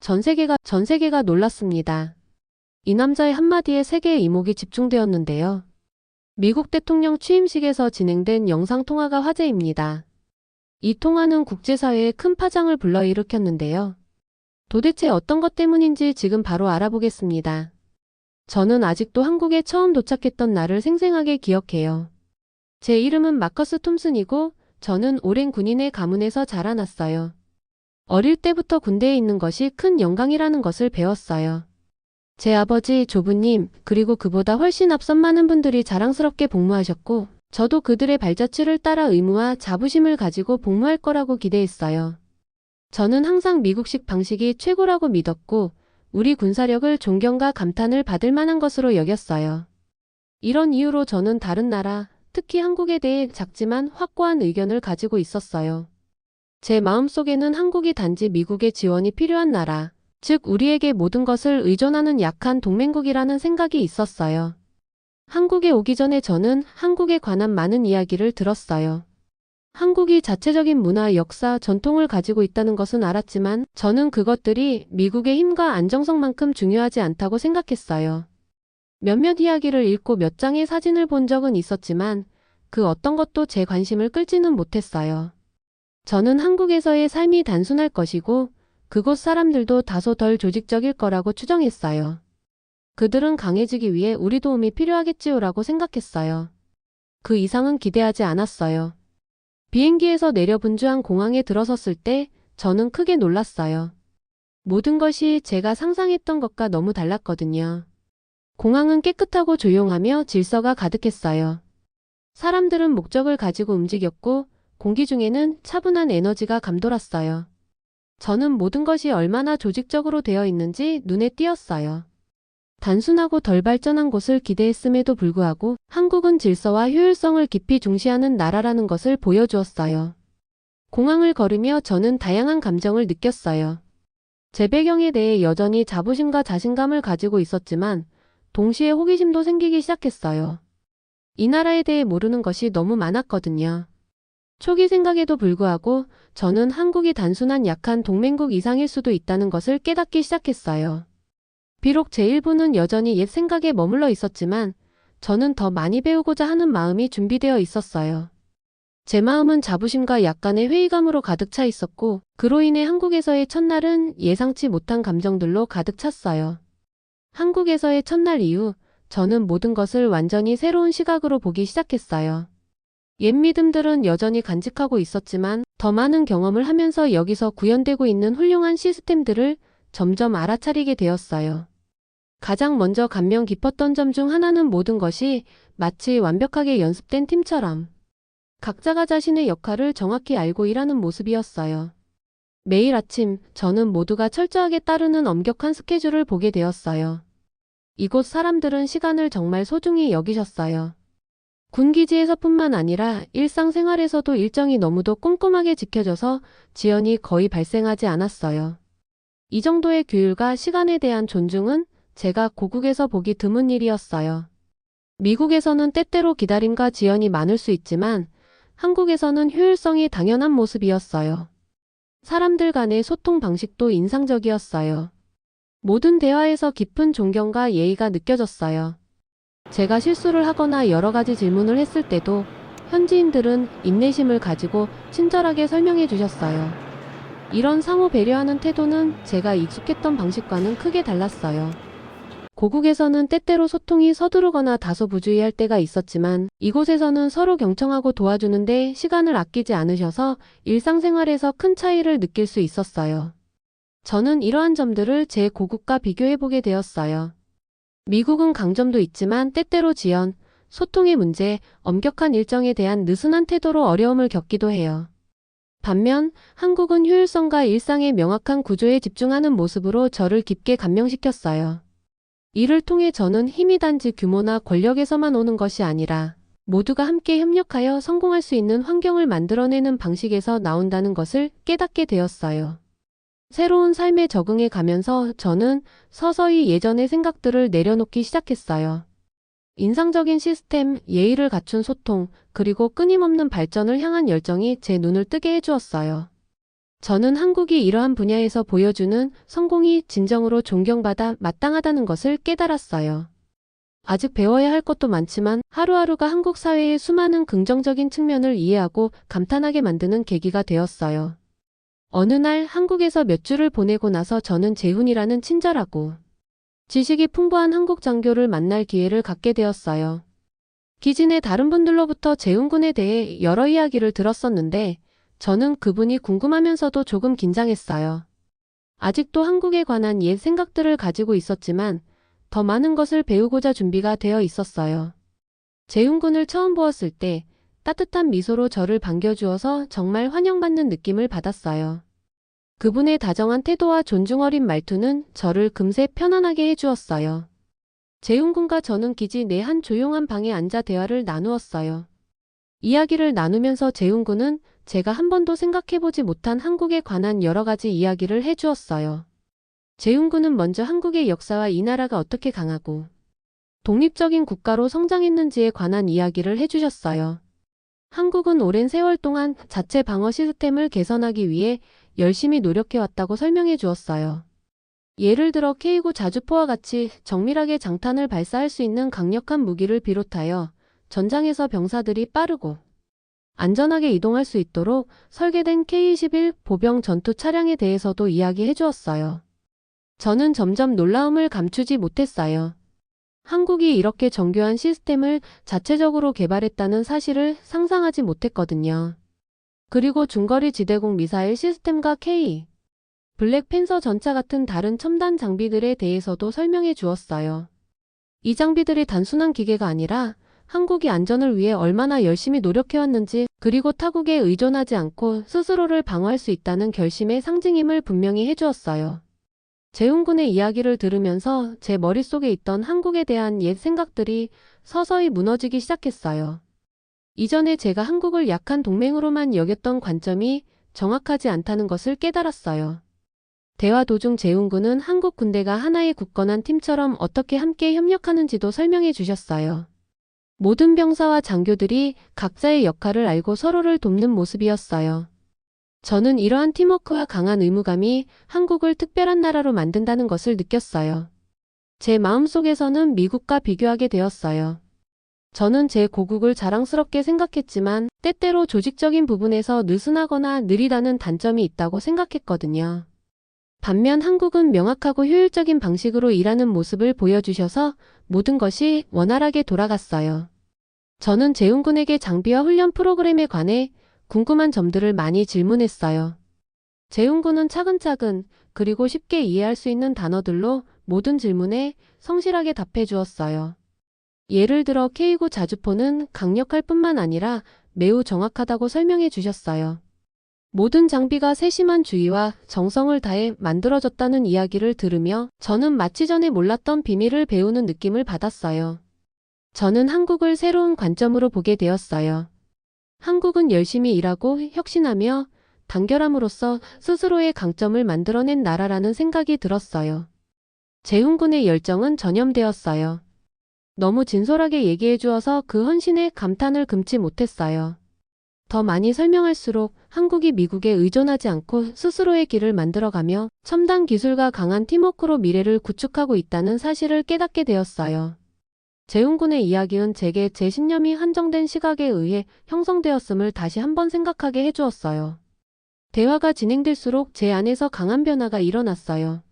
전 세계가 놀랐습니다. 이 남자의 한마디에 세계의 이목이 집중되었는데요. 미국 대통령 취임식에서 진행된 영상통화가 화제입니다. 이 통화는 국제사회에 큰 파장을 불러일으켰는데요. 도대체 어떤 것 때문인지 지금 바로 알아보겠습니다. 저는 아직도 한국에 처음 도착했던 날을 생생하게 기억해요. 제 이름은 마커스 톰슨이고 저는 오랜 군인의 가문에서 자라났어요. 어릴 때부터 군대에 있는 것이 큰 영광이라는 것을 배웠어요. 제 아버지 조부님 그리고 그보다 훨씬 앞선 많은 분들이 자랑스럽게 복무하셨고 저도 그들의 발자취를 따라 의무와 자부심을 가지고 복무할 거라고 기대했어요. 저는 항상 미국식 방식이 최고라고 믿었고 우리 군사력을 존경과 감탄을 받을 만한 것으로 여겼어요. 이런 이유로 저는 다른 나라, 특히 한국에 대해 작지만 확고한 의견을 가지고 있었어요. 제 마음속에는 한국이 단지 미국의 지원이 필요한 나라, 즉 우리에게 모든 것을 의존하는 약한 동맹국이라는 생각이 있었어요. 한국에 오기 전에 저는 한국에 관한 많은 이야기를 들었어요. 한국이 자체적인 문화, 역사, 전통을 가지고 있다는 것은 알았지만 저는 그것들이 미국의 힘과 안정성만큼 중요하지 않다고 생각했어요. 몇몇 이야기를 읽고 몇 장의 사진을 본 적은 있었지만 그 어떤 것도 제 관심을 끌지는 못했어요. 저는 한국에서의 삶이 단순할 것이고 그곳 사람들도 다소 덜 조직적일 거라고 추정했어요. 그들은 강해지기 위해 우리 도움이 필요하겠지요라고 생각했어요. 그 이상은 기대하지 않았어요. 비행기에서 내려 분주한 공항에 들어섰을 때 저는 크게 놀랐어요. 모든 것이 제가 상상했던 것과 너무 달랐거든요. 공항은 깨끗하고 조용하며 질서가 가득했어요. 사람들은 목적을 가지고 움직였고 공기 중에는 차분한 에너지가 감돌았어요. 저는 모든 것이 얼마나 조직적으로 되어 있는지 눈에 띄었어요. 단순하고 덜 발전한 곳을 기대했음에도 불구하고 한국은 질서와 효율성을 깊이 중시하는 나라라는 것을 보여주었어요. 공항을 걸으며 저는 다양한 감정을 느꼈어요. 제 배경에 대해 여전히 자부심과 자신감을 가지고 있었지만 동시에 호기심도 생기기 시작했어요. 이 나라에 대해 모르는 것이 너무 많았거든요. 초기 생각에도 불구하고 저는 한국이 단순한 약한 동맹국 이상일 수도 있다는 것을 깨닫기 시작했어요. 비록 제 일부는 여전히 옛 생각에 머물러 있었지만 저는 더 많이 배우고자 하는 마음이 준비되어 있었어요. 제 마음은 자부심과 약간의 회의감으로 가득 차 있었고 그로 인해 한국에서의 첫날은 예상치 못한 감정들로 가득 찼어요. 한국에서의 첫날 이후 저는 모든 것을 완전히 새로운 시각으로 보기 시작했어요. 옛 믿음들은 여전히 간직하고 있었지만 더 많은 경험을 하면서 여기서 구현되고 있는 훌륭한 시스템들을 점점 알아차리게 되었어요. 가장 먼저 감명 깊었던 점 중 하나는 모든 것이 마치 완벽하게 연습된 팀처럼 각자가 자신의 역할을 정확히 알고 일하는 모습이었어요. 매일 아침 저는 모두가 철저하게 따르는 엄격한 스케줄을 보게 되었어요. 이곳 사람들은 시간을 정말 소중히 여기셨어요. 군기지에서뿐만 아니라 일상생활에서도 일정이 너무도 꼼꼼하게 지켜져서 지연이 거의 발생하지 않았어요. 이 정도의 규율과 시간에 대한 존중은 제가 고국에서 보기 드문 일이었어요. 미국에서는 때때로 기다림과 지연이 많을 수 있지만 한국에서는 효율성이 당연한 모습이었어요. 사람들 간의 소통 방식도 인상적이었어요. 모든 대화에서 깊은 존경과 예의가 느껴졌어요. 제가 실수를 하거나 여러 가지 질문을 했을 때도 현지인들은 인내심을 가지고 친절하게 설명해 주셨어요. 이런 상호 배려하는 태도는 제가 익숙했던 방식과는 크게 달랐어요. 고국에서는 때때로 소통이 서두르거나 다소 부주의할 때가 있었지만 이곳에서는 서로 경청하고 도와주는데 시간을 아끼지 않으셔서 일상생활에서 큰 차이를 느낄 수 있었어요. 저는 이러한 점들을 제 고국과 비교해보게 되었어요. 미국은 강점도 있지만 때때로 지연, 소통의 문제, 엄격한 일정에 대한 느슨한 태도로 어려움을 겪기도 해요. 반면 한국은 효율성과 일상의 명확한 구조에 집중하는 모습으로 저를 깊게 감명시켰어요. 이를 통해 저는 힘이 단지 규모나 권력에서만 오는 것이 아니라 모두가 함께 협력하여 성공할 수 있는 환경을 만들어내는 방식에서 나온다는 것을 깨닫게 되었어요. 새로운 삶에 적응해 가면서 저는 서서히 예전의 생각들을 내려놓기 시작했어요. 인상적인 시스템, 예의를 갖춘 소통, 그리고 끊임없는 발전을 향한 열정이 제 눈을 뜨게 해주었어요. 저는 한국이 이러한 분야에서 보여주는 성공이 진정으로 존경받아 마땅하다는 것을 깨달았어요. 아직 배워야 할 것도 많지만 하루하루가 한국 사회의 수많은 긍정적인 측면을 이해하고 감탄하게 만드는 계기가 되었어요. 어느 날 한국에서 몇 주를 보내고 나서 저는 재훈이라는 친절하고 지식이 풍부한 한국 장교를 만날 기회를 갖게 되었어요. 기지 내 다른 분들로부터 재훈 군에 대해 여러 이야기를 들었었는데 저는 그분이 궁금하면서도 조금 긴장했어요. 아직도 한국에 관한 옛 생각들을 가지고 있었지만 더 많은 것을 배우고자 준비가 되어 있었어요. 재훈 군을 처음 보았을 때 따뜻한 미소로 저를 반겨주어서 정말 환영받는 느낌을 받았어요. 그분의 다정한 태도와 존중 어린 말투는 저를 금세 편안하게 해주었어요. 재훈 군과 저는 기지 내 한 조용한 방에 앉아 대화를 나누었어요. 이야기를 나누면서 재훈 군은 제가 한 번도 생각해보지 못한 한국에 관한 여러 가지 이야기를 해주었어요. 재훈 군은 먼저 한국의 역사와 이 나라가 어떻게 강하고 독립적인 국가로 성장했는지에 관한 이야기를 해주셨어요. 한국은 오랜 세월 동안 자체 방어 시스템을 개선하기 위해 열심히 노력해왔다고 설명해 주었어요. 예를 들어 K9 자주포와 같이 정밀하게 장탄을 발사할 수 있는 강력한 무기를 비롯하여 전장에서 병사들이 빠르고 안전하게 이동할 수 있도록 설계된 K-21 보병 전투 차량에 대해서도 이야기해 주었어요. 저는 점점 놀라움을 감추지 못했어요. 한국이 이렇게 정교한 시스템을 자체적으로 개발했다는 사실을 상상하지 못했거든요. 그리고 중거리 지대공 미사일 시스템과 K, 블랙팬서 전차 같은 다른 첨단 장비들에 대해서도 설명해 주었어요. 이 장비들이 단순한 기계가 아니라 한국이 안전을 위해 얼마나 열심히 노력해왔는지 그리고 타국에 의존하지 않고 스스로를 방어할 수 있다는 결심의 상징임을 분명히 해주었어요. 재훈 군의 이야기를 들으면서 제 머릿속에 있던 한국에 대한 옛 생각들이 서서히 무너지기 시작했어요. 이전에 제가 한국을 약한 동맹으로만 여겼던 관점이 정확하지 않다는 것을 깨달았어요. 대화 도중 재훈 군은 한국 군대가 하나의 굳건한 팀처럼 어떻게 함께 협력하는지도 설명해 주셨어요. 모든 병사와 장교들이 각자의 역할을 알고 서로를 돕는 모습이었어요. 저는 이러한 팀워크와 강한 의무감이 한국을 특별한 나라로 만든다는 것을 느꼈어요. 제 마음속에서는 미국과 비교하게 되었어요. 저는 제 고국을 자랑스럽게 생각했지만 때때로 조직적인 부분에서 느슨하거나 느리다는 단점이 있다고 생각했거든요. 반면 한국은 명확하고 효율적인 방식으로 일하는 모습을 보여주셔서 모든 것이 원활하게 돌아갔어요. 저는 재훈 군에게 장비와 훈련 프로그램에 관해 궁금한 점들을 많이 질문했어요. 재훈 군은 차근차근 그리고 쉽게 이해할 수 있는 단어들로 모든 질문에 성실하게 답해 주었어요. 예를 들어 K9 자주포는 강력할 뿐만 아니라 매우 정확하다고 설명해 주셨어요. 모든 장비가 세심한 주의와 정성을 다해 만들어졌다는 이야기를 들으며 저는 마치 전에 몰랐던 비밀을 배우는 느낌을 받았어요. 저는 한국을 새로운 관점으로 보게 되었어요. 한국은 열심히 일하고 혁신하며 단결함으로써 스스로의 강점을 만들어낸 나라라는 생각이 들었어요. 재훈 군의 열정은 전염되었어요. 너무 진솔하게 얘기해 주어서 그 헌신에 감탄을 금치 못했어요. 더 많이 설명할수록 한국이 미국에 의존하지 않고 스스로의 길을 만들어가며 첨단 기술과 강한 팀워크로 미래를 구축하고 있다는 사실을 깨닫게 되었어요. 재훈 군의 이야기는 제게 제 신념이 한정된 시각에 의해 형성되었음을 다시 한번 생각하게 해주었어요. 대화가 진행될수록 제 안에서 강한 변화가 일어났어요.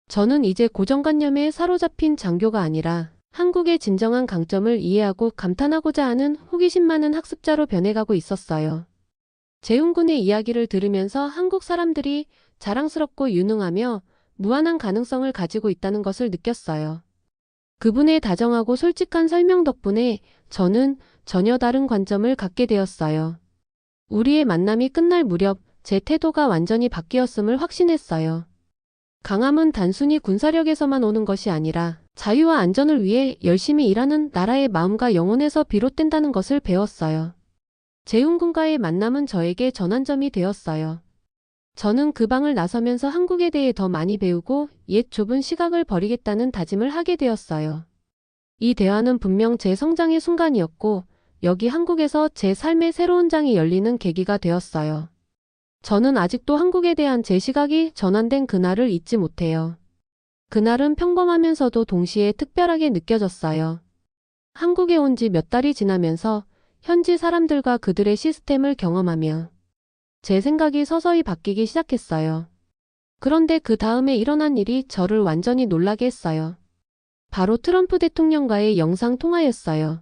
저는 이제 고정관념에 사로잡힌 장교가 아니라 한국의 진정한 강점을 이해하고 감탄하고자 하는 호기심 많은 학습자로 변해가고 있었어요. 재훈 군의 이야기를 들으면서 한국 사람들이 자랑스럽고 유능하며 무한한 가능성을 가지고 있다는 것을 느꼈어요. 그분의 다정하고 솔직한 설명 덕분에 저는 전혀 다른 관점을 갖게 되었어요. 우리의 만남이 끝날 무렵 제 태도가 완전히 바뀌었음을 확신했어요. 강함은 단순히 군사력에서만 오는 것이 아니라 자유와 안전을 위해 열심히 일하는 나라의 마음과 영혼에서 비롯된다는 것을 배웠어요. 재훈 군과의 만남은 저에게 전환점이 되었어요. 저는 그 방을 나서면서 한국에 대해 더 많이 배우고 옛 좁은 시각을 버리겠다는 다짐을 하게 되었어요. 이 대화는 분명 제 성장의 순간이었고 여기 한국에서 제 삶의 새로운 장이 열리는 계기가 되었어요. 저는 아직도 한국에 대한 제 시각이 전환된 그날을 잊지 못해요. 그날은 평범하면서도 동시에 특별하게 느껴졌어요. 한국에 온 지 몇 달이 지나면서 현지 사람들과 그들의 시스템을 경험하며 제 생각이 서서히 바뀌기 시작했어요. 그런데 그 다음에 일어난 일이 저를 완전히 놀라게 했어요. 바로 트럼프 대통령과의 영상 통화였어요.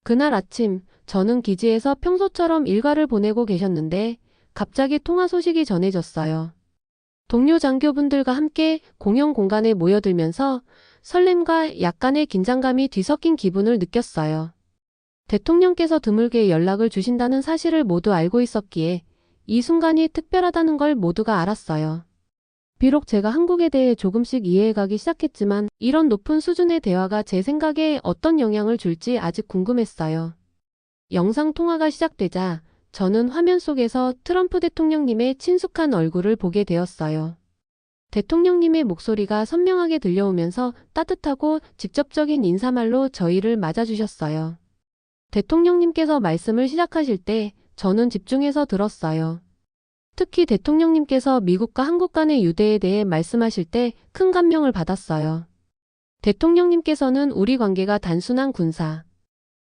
그날 아침 저는 기지에서 평소처럼 일과를 보내고 계셨는데 갑자기 통화 소식이 전해졌어요. 동료 장교분들과 함께 공용 공간에 모여들면서 설렘과 약간의 긴장감이 뒤섞인 기분을 느꼈어요. 대통령께서 드물게 연락을 주신다는 사실을 모두 알고 있었기에 이 순간이 특별하다는 걸 모두가 알았어요. 비록 제가 한국에 대해 조금씩 이해해가기 시작했지만 이런 높은 수준의 대화가 제 생각에 어떤 영향을 줄지 아직 궁금했어요. 영상 통화가 시작되자 저는 화면 속에서 트럼프 대통령님의 친숙한 얼굴을 보게 되었어요. 대통령님의 목소리가 선명하게 들려오면서 따뜻하고 직접적인 인사말로 저희를 맞아주셨어요. 대통령님께서 말씀을 시작하실 때 저는 집중해서 들었어요. 특히 대통령님께서 미국과 한국 간의 유대에 대해 말씀하실 때 큰 감명을 받았어요. 대통령님께서는 우리 관계가 단순한 군사,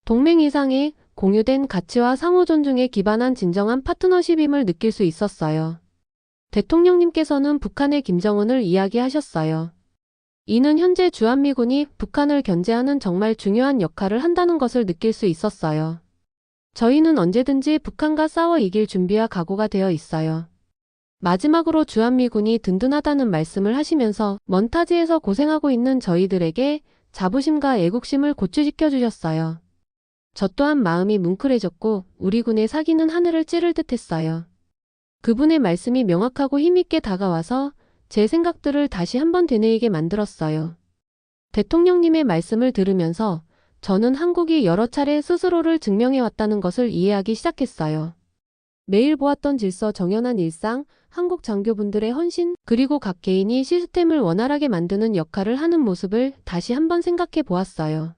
동맹 이상의 공유된 가치와 상호 존중에 기반한 진정한 파트너십임을 느낄 수 있었어요. 대통령님께서는 북한의 김정은을 이야기하셨어요. 이는 현재 주한미군이 북한을 견제하는 정말 중요한 역할을 한다는 것을 느낄 수 있었어요. 저희는 언제든지 북한과 싸워 이길 준비와 각오가 되어 있어요. 마지막으로 주한미군이 든든하다는 말씀을 하시면서 먼타지에서 고생하고 있는 저희들에게 자부심과 애국심을 고취시켜 주셨어요. 저 또한 마음이 뭉클해졌고 우리 군의 사기는 하늘을 찌를 듯했어요. 그분의 말씀이 명확하고 힘있게 다가와서 제 생각들을 다시 한번 되뇌이게 만들었어요. 대통령님의 말씀을 들으면서 저는 한국이 여러 차례 스스로를 증명해왔다는 것을 이해하기 시작했어요. 매일 보았던 질서 정연한 일상, 한국 장교분들의 헌신, 그리고 각 개인이 시스템을 원활하게 만드는 역할을 하는 모습을 다시 한번 생각해 보았어요.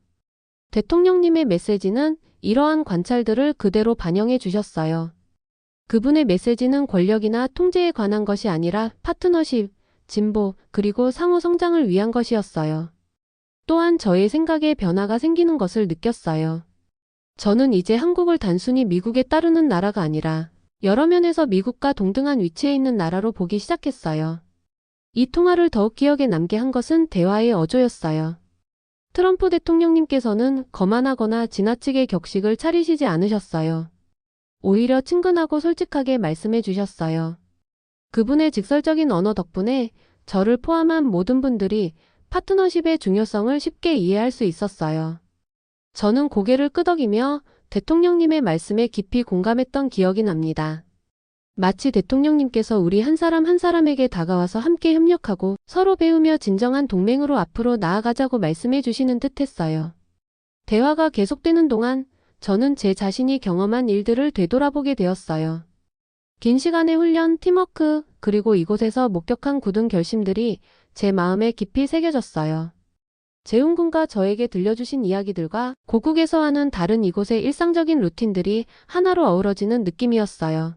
대통령님의 메시지는 이러한 관찰들을 그대로 반영해 주셨어요. 그분의 메시지는 권력이나 통제에 관한 것이 아니라 파트너십, 진보, 그리고 상호 성장을 위한 것이었어요. 또한 저의 생각에 변화가 생기는 것을 느꼈어요. 저는 이제 한국을 단순히 미국에 따르는 나라가 아니라 여러 면에서 미국과 동등한 위치에 있는 나라로 보기 시작했어요. 이 통화를 더욱 기억에 남게 한 것은 대화의 어조였어요. 트럼프 대통령님께서는 거만하거나 지나치게 격식을 차리시지 않으셨어요. 오히려 친근하고 솔직하게 말씀해 주셨어요. 그분의 직설적인 언어 덕분에 저를 포함한 모든 분들이 파트너십의 중요성을 쉽게 이해할 수 있었어요. 저는 고개를 끄덕이며 대통령님의 말씀에 깊이 공감했던 기억이 납니다. 마치 대통령님께서 우리 한 사람 한 사람에게 다가와서 함께 협력하고 서로 배우며 진정한 동맹으로 앞으로 나아가자고 말씀해 주시는 듯 했어요. 대화가 계속되는 동안 저는 제 자신이 경험한 일들을 되돌아보게 되었어요. 긴 시간의 훈련, 팀워크, 그리고 이곳에서 목격한 굳은 결심들이 제 마음에 깊이 새겨졌어요. 재훈군과 저에게 들려주신 이야기들과 고국에서 하는 다른 이곳의 일상적인 루틴들이 하나로 어우러지는 느낌이었어요.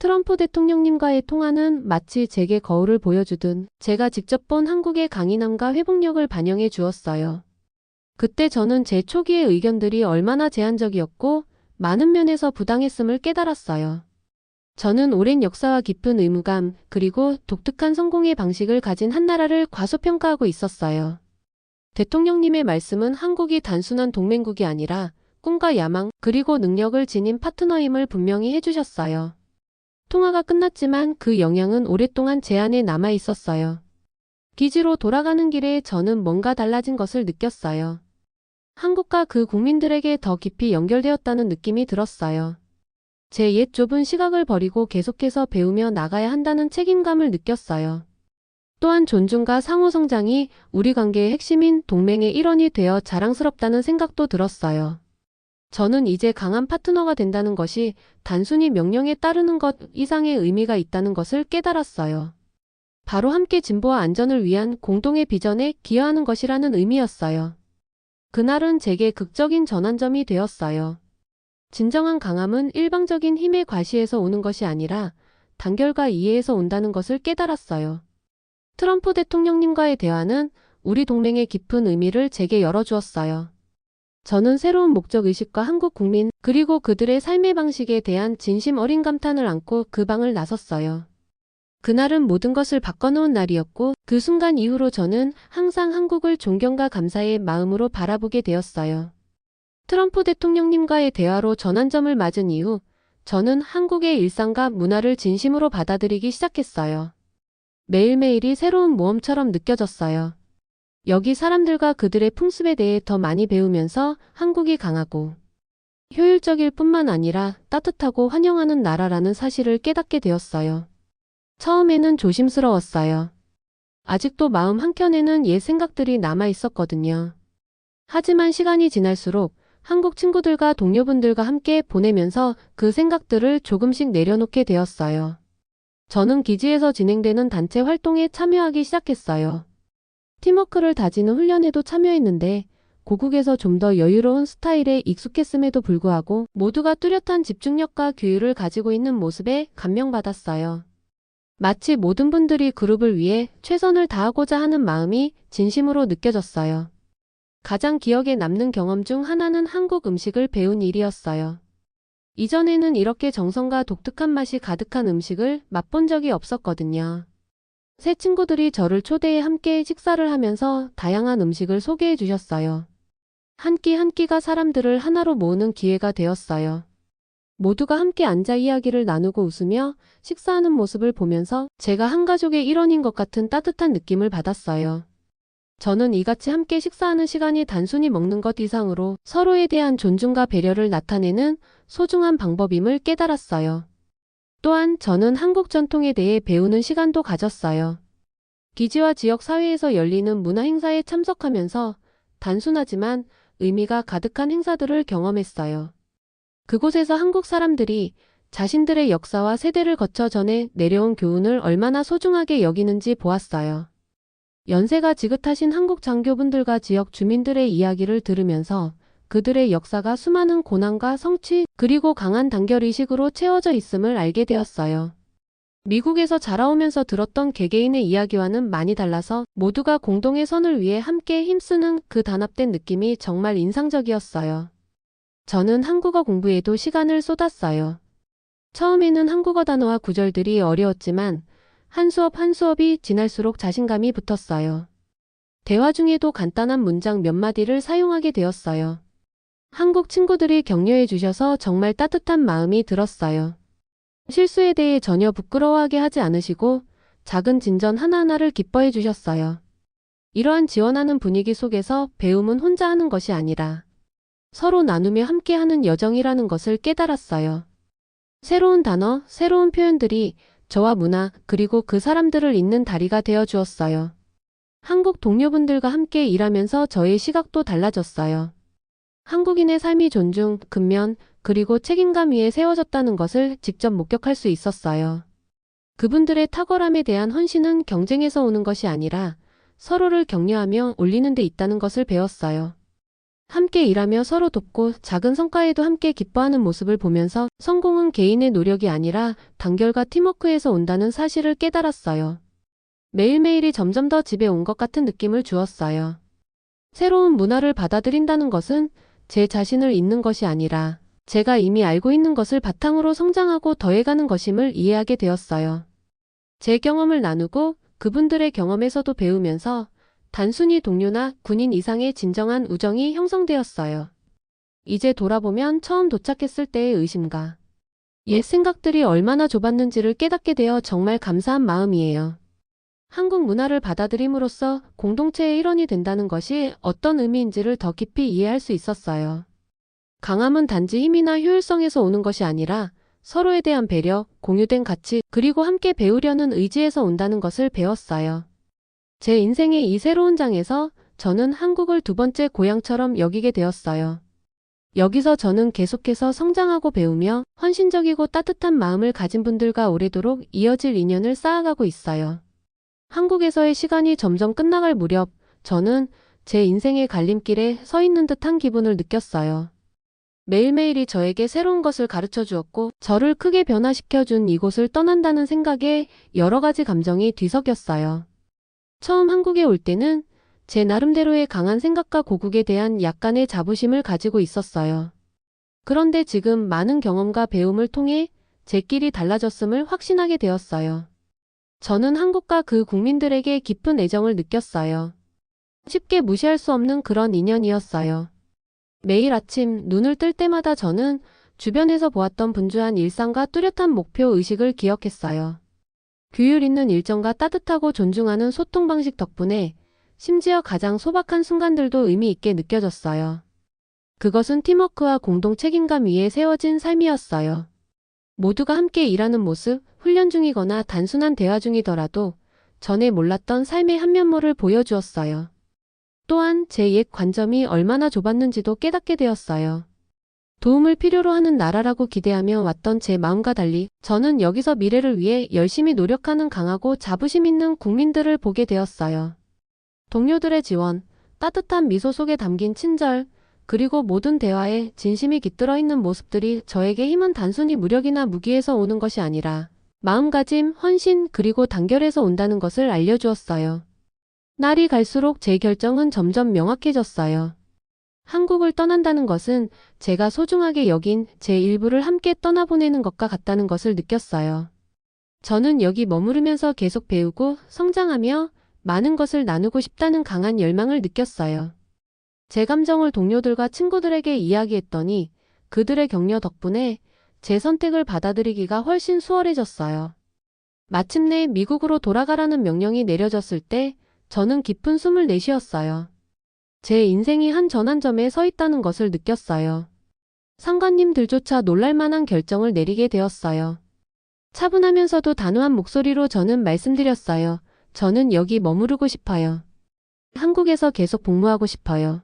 트럼프 대통령님과의 통화는 마치 제게 거울을 보여주듯 제가 직접 본 한국의 강인함과 회복력을 반영해 주었어요. 그때 저는 제 초기의 의견들이 얼마나 제한적이었고 많은 면에서 부당했음을 깨달았어요. 저는 오랜 역사와 깊은 의무감, 그리고 독특한 성공의 방식을 가진 한 나라를 과소평가하고 있었어요. 대통령님의 말씀은 한국이 단순한 동맹국이 아니라 꿈과 야망, 그리고 능력을 지닌 파트너임을 분명히 해주셨어요. 통화가 끝났지만 그 영향은 오랫동안 제 안에 남아 있었어요. 기지로 돌아가는 길에 저는 뭔가 달라진 것을 느꼈어요. 한국과 그 국민들에게 더 깊이 연결되었다는 느낌이 들었어요. 제 옛 좁은 시각을 버리고 계속해서 배우며 나가야 한다는 책임감을 느꼈어요. 또한 존중과 상호 성장이 우리 관계의 핵심인 동맹의 일원이 되어 자랑스럽다는 생각도 들었어요. 저는 이제 강한 파트너가 된다는 것이 단순히 명령에 따르는 것 이상의 의미가 있다는 것을 깨달았어요. 바로 함께 진보와 안전을 위한 공동의 비전에 기여하는 것이라는 의미였어요. 그날은 제게 극적인 전환점이 되었어요. 진정한 강함은 일방적인 힘의 과시에서 오는 것이 아니라 단결과 이해에서 온다는 것을 깨달았어요. 트럼프 대통령님과의 대화는 우리 동맹의 깊은 의미를 제게 열어주었어요. 저는 새로운 목적의식과 한국 국민 그리고 그들의 삶의 방식에 대한 진심 어린 감탄을 안고 그 방을 나섰어요. 그날은 모든 것을 바꿔놓은 날이었고 그 순간 이후로 저는 항상 한국을 존경과 감사의 마음으로 바라보게 되었어요. 트럼프 대통령님과의 대화로 전환점을 맞은 이후 저는 한국의 일상과 문화를 진심으로 받아들이기 시작했어요. 매일매일이 새로운 모험처럼 느껴졌어요. 여기 사람들과 그들의 풍습에 대해 더 많이 배우면서 한국이 강하고 효율적일 뿐만 아니라 따뜻하고 환영하는 나라라는 사실을 깨닫게 되었어요. 처음에는 조심스러웠어요. 아직도 마음 한켠에는 옛 생각들이 남아 있었거든요. 하지만 시간이 지날수록 한국 친구들과 동료분들과 함께 보내면서 그 생각들을 조금씩 내려놓게 되었어요. 저는 기지에서 진행되는 단체 활동에 참여하기 시작했어요. 팀워크를 다지는 훈련에도 참여했는데 고국에서 좀 더 여유로운 스타일에 익숙했음에도 불구하고 모두가 뚜렷한 집중력과 규율을 가지고 있는 모습에 감명받았어요. 마치 모든 분들이 그룹을 위해 최선을 다하고자 하는 마음이 진심으로 느껴졌어요. 가장 기억에 남는 경험 중 하나는 한국 음식을 배운 일이었어요. 이전에는 이렇게 정성과 독특한 맛이 가득한 음식을 맛본 적이 없었거든요. 새 친구들이 저를 초대해 함께 식사를 하면서 다양한 음식을 소개해 주셨어요. 한 끼 한 끼가 사람들을 하나로 모으는 기회가 되었어요. 모두가 함께 앉아 이야기를 나누고 웃으며 식사하는 모습을 보면서 제가 한 가족의 일원인 것 같은 따뜻한 느낌을 받았어요. 저는 이같이 함께 식사하는 시간이 단순히 먹는 것 이상으로 서로에 대한 존중과 배려를 나타내는 소중한 방법임을 깨달았어요. 또한 저는 한국 전통에 대해 배우는 시간도 가졌어요. 기지와 지역 사회에서 열리는 문화 행사에 참석하면서 단순하지만 의미가 가득한 행사들을 경험했어요. 그곳에서 한국 사람들이 자신들의 역사와 세대를 거쳐 전해 내려온 교훈을 얼마나 소중하게 여기는지 보았어요. 연세가 지긋하신 한국 장교분들과 지역 주민들의 이야기를 들으면서 그들의 역사가 수많은 고난과 성취 그리고 강한 단결의식으로 채워져 있음을 알게 되었어요. 미국에서 자라오면서 들었던 개개인의 이야기와는 많이 달라서 모두가 공동의 선을 위해 함께 힘쓰는 그 단합된 느낌이 정말 인상적이었어요. 저는 한국어 공부에도 시간을 쏟았어요. 처음에는 한국어 단어와 구절들이 어려웠지만 한 수업 한 수업이 지날수록 자신감이 붙었어요. 대화 중에도 간단한 문장 몇 마디를 사용하게 되었어요. 한국 친구들이 격려해 주셔서 정말 따뜻한 마음이 들었어요. 실수에 대해 전혀 부끄러워하게 하지 않으시고 작은 진전 하나하나를 기뻐해 주셨어요. 이러한 지원하는 분위기 속에서 배움은 혼자 하는 것이 아니라 서로 나누며 함께하는 여정이라는 것을 깨달았어요. 새로운 단어, 새로운 표현들이 저와 문화 그리고 그 사람들을 잇는 다리가 되어 주었어요. 한국 동료분들과 함께 일하면서 저의 시각도 달라졌어요. 한국인의 삶이 존중, 근면, 그리고 책임감 위에 세워졌다는 것을 직접 목격할 수 있었어요. 그분들의 탁월함에 대한 헌신은 경쟁에서 오는 것이 아니라 서로를 격려하며 올리는 데 있다는 것을 배웠어요. 함께 일하며 서로 돕고 작은 성과에도 함께 기뻐하는 모습을 보면서 성공은 개인의 노력이 아니라 단결과 팀워크에서 온다는 사실을 깨달았어요. 매일매일이 점점 더 집에 온 것 같은 느낌을 주었어요. 새로운 문화를 받아들인다는 것은 제 자신을 잇는 것이 아니라 제가 이미 알고 있는 것을 바탕으로 성장하고 더해가는 것임을 이해하게 되었어요. 제 경험을 나누고 그분들의 경험에서도 배우면서 단순히 동료나 군인 이상의 진정한 우정이 형성되었어요. 이제 돌아보면 처음 도착했을 때의 의심과 옛 생각들이 얼마나 좁았는지를 깨닫게 되어 정말 감사한 마음이에요. 한국 문화를 받아들임으로써 공동체의 일원이 된다는 것이 어떤 의미인지를 더 깊이 이해할 수 있었어요. 강함은 단지 힘이나 효율성에서 오는 것이 아니라 서로에 대한 배려, 공유된 가치, 그리고 함께 배우려는 의지에서 온다는 것을 배웠어요. 제 인생의 이 새로운 장에서 저는 한국을 두 번째 고향처럼 여기게 되었어요. 여기서 저는 계속해서 성장하고 배우며 헌신적이고 따뜻한 마음을 가진 분들과 오래도록 이어질 인연을 쌓아가고 있어요. 한국에서의 시간이 점점 끝나갈 무렵 저는 제 인생의 갈림길에 서 있는 듯한 기분을 느꼈어요. 매일매일이 저에게 새로운 것을 가르쳐 주었고, 저를 크게 변화시켜 준 이곳을 떠난다는 생각에 여러 가지 감정이 뒤섞였어요. 처음 한국에 올 때는 제 나름대로의 강한 생각과 고국에 대한 약간의 자부심을 가지고 있었어요. 그런데 지금 많은 경험과 배움을 통해 제 길이 달라졌음을 확신하게 되었어요. 저는 한국과 그 국민들에게 깊은 애정을 느꼈어요. 쉽게 무시할 수 없는 그런 인연이었어요. 매일 아침 눈을 뜰 때마다 저는 주변에서 보았던 분주한 일상과 뚜렷한 목표 의식을 기억했어요. 규율 있는 일정과 따뜻하고 존중하는 소통 방식 덕분에 심지어 가장 소박한 순간들도 의미 있게 느껴졌어요. 그것은 팀워크와 공동 책임감 위에 세워진 삶이었어요. 모두가 함께 일하는 모습, 훈련 중이거나 단순한 대화 중이더라도 전에 몰랐던 삶의 한 면모를 보여주었어요. 또한 제 옛 관점이 얼마나 좁았는지도 깨닫게 되었어요. 도움을 필요로 하는 나라라고 기대하며 왔던 제 마음과 달리 저는 여기서 미래를 위해 열심히 노력하는 강하고 자부심 있는 국민들을 보게 되었어요. 동료들의 지원, 따뜻한 미소 속에 담긴 친절, 그리고 모든 대화에 진심이 깃들어 있는 모습들이 저에게 힘은 단순히 무력이나 무기에서 오는 것이 아니라 마음가짐, 헌신, 그리고 단결에서 온다는 것을 알려주었어요. 날이 갈수록 제 결정은 점점 명확해졌어요. 한국을 떠난다는 것은 제가 소중하게 여긴 제 일부를 함께 떠나보내는 것과 같다는 것을 느꼈어요. 저는 여기 머무르면서 계속 배우고 성장하며 많은 것을 나누고 싶다는 강한 열망을 느꼈어요. 제 감정을 동료들과 친구들에게 이야기했더니 그들의 격려 덕분에 제 선택을 받아들이기가 훨씬 수월해졌어요. 마침내 미국으로 돌아가라는 명령이 내려졌을 때 저는 깊은 숨을 내쉬었어요. 제 인생이 한 전환점에 서 있다는 것을 느꼈어요. 상관님들조차 놀랄만한 결정을 내리게 되었어요. 차분하면서도 단호한 목소리로 저는 말씀드렸어요. 저는 여기 머무르고 싶어요. 한국에서 계속 복무하고 싶어요.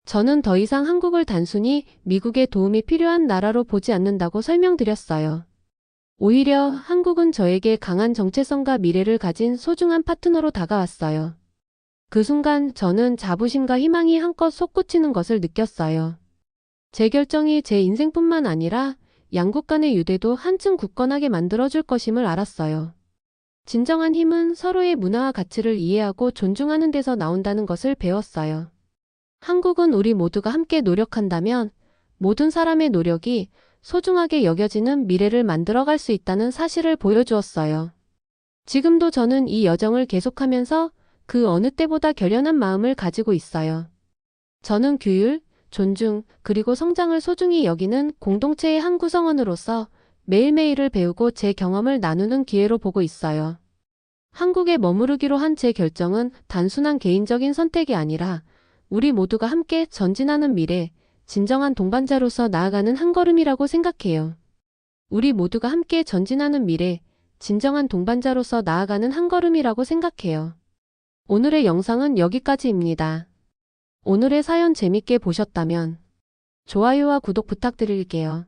저는 더 이상 한국을 단순히 미국의 도움이 필요한 나라로 보지 않는다고 설명드렸어요. 오히려 한국은 저에게 강한 정체성과 미래를 가진 소중한 파트너로 다가왔어요. 그 순간 저는 자부심과 희망이 한껏 솟구치는 것을 느꼈어요. 제 결정이 제 인생뿐만 아니라 양국 간의 유대도 한층 굳건하게 만들어줄 것임을 알았어요. 진정한 힘은 서로의 문화와 가치를 이해하고 존중하는 데서 나온다는 것을 배웠어요. 한국은 우리 모두가 함께 노력한다면 모든 사람의 노력이 소중하게 여겨지는 미래를 만들어갈 수 있다는 사실을 보여주었어요. 지금도 저는 이 여정을 계속하면서 그 어느 때보다 결연한 마음을 가지고 있어요. 저는 규율, 존중, 그리고 성장을 소중히 여기는 공동체의 한 구성원으로서 매일매일을 배우고 제 경험을 나누는 기회로 보고 있어요. 한국에 머무르기로 한 제 결정은 단순한 개인적인 선택이 아니라 우리 모두가 함께 전진하는 미래, 진정한 동반자로서 나아가는 한 걸음이라고 생각해요. 우리 모두가 함께 전진하는 미래, 진정한 동반자로서 나아가는 한 걸음이라고 생각해요. 오늘의 영상은 여기까지입니다. 오늘의 사연 재밌게 보셨다면 좋아요와 구독 부탁드릴게요.